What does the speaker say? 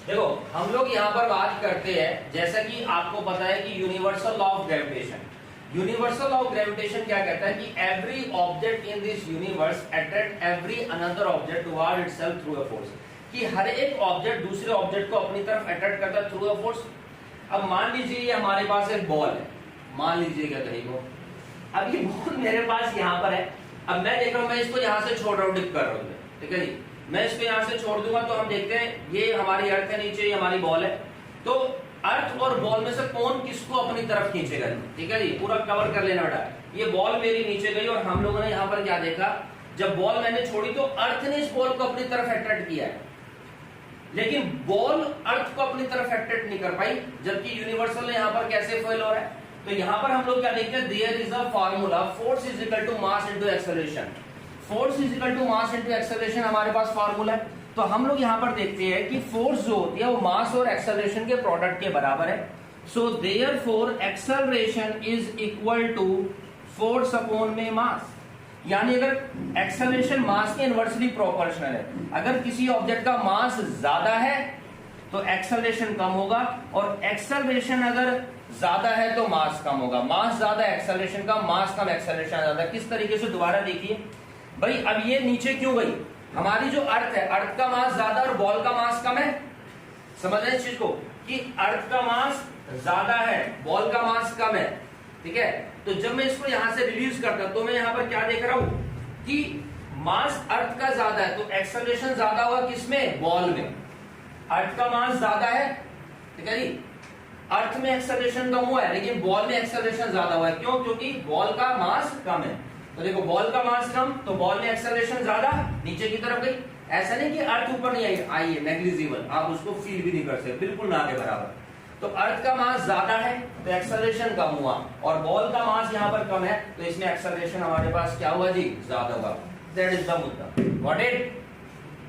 देखो हम लोग यहाँ पर बात करते हैं, जैसा कि आपको पता है कि universal law of gravitation, universal law of gravitation क्या कहता है कि every object in this universe attract every another object toward itself through a force, कि हर एक ऑब्जेक्ट दूसरे ऑब्जेक्ट को अपनी तरफ अट्रैक्ट करता है थ्रू अ फोर्स। अब मान लीजिए ये हमारे पास एक बॉल है, मान लीजिएगा कहीं को, अब ये बॉल मेरे पास यहाँ पर है, अब मैं देख रहा हूँ मैं इसको यहाँ से छोड़ रहा हूँ, डिप कर रहा हूँ, ठीक है जी, मैं इसको यहाँ से छोड़ दूंगा तो हम देखते हैं ये हमारी अर्थ है, नीचे ये हमारी बॉल है, तो अर्थ और बॉल में से कौन किसको अपनी तरफ खींचेगा, ठीक है जी, पूरा कवर कर लेना बेटा। ये बॉल मेरी नीचे गई और हम लोगों ने यहाँ पर क्या देखा, जब बॉल मैंने छोड़ी तो अर्थ ने इस बॉल को अपनी तरफ अट्रैक्ट किया है, लेकिन बॉल अर्थ को अपनी तरफ अट्रैक्ट नहीं कर पाई, जबकि यूनिवर्सल यहाँ पर कैसे फेल हो रहा है। तो यहाँ पर हम लोग क्या देखते हैं, there is a formula, force is equal to mass into acceleration, force is equal to mass into acceleration हमारे पास फार्मूला है। तो हम लोग यहाँ पर देखते हैं कि फोर्स जो होती है वो मास और एक्सेलरेशन के प्रोडक्ट के बराबर है। So therefore acceleration is equal to force upon में मास, यानी अगर एक्सेलरेशन मास के इनवर्सली प्रोपोर्शनल है, अगर किसी ऑब्जेक्ट का मास ज्यादा है तो एक्सेलरेशन कम होगा, और एक्सेलरेशन अगर ज्यादा है तो मास कम होगा, मास ज्यादा एक्सेलरेशन कम, मास कम एक्सेलरेशन ज्यादा। किस तरीके से, दोबारा देखिए भाई, अब ये नीचे क्यों गई, हमारी जो अर्थ है, अर्थ का मास ज्यादा और बॉल का मास कम है, समझ रहे इस चीज को कि अर्थ का मास ज्यादा है, बॉल का मास कम है, ठीक है। तो जब मैं इसको यहां से रिलीज करता तो मैं यहां पर क्या देख रहा हूं कि मास अर्थ का ज्यादा है तो एक्सेलरेशन ज्यादा होगा किसमें, बॉल में, अर्थ का मास ज्यादा है, ठीक है जी, अर्थ में एक्सेलरेशन कम हुआ है लेकिन बॉल में एक्सेलरेशन ज्यादा हुआ है, क्यों, क्योंकि बॉल का मास कम है। तो देखो बॉल का मास कम तो बॉल में एक्सेलरेशन ज्यादा, नीचे की तरफ गई, ऐसा नहीं कि अर्थ ऊपर नहीं आई है, नेग्लिजिबल, आप उसको फील भी नहीं कर सकते, बिल्कुल ना के बराबर। तो अर्थ का मास ज्यादा है तो एक्सेलरेशन कम हुआ, और बॉल का मास यहाँ पर कम है तो इसमें एक्सेलरेशन हमारे पास क्या हुआ जी, ज्यादा हुआ। दैट इज द मुद्दा, गॉट इट।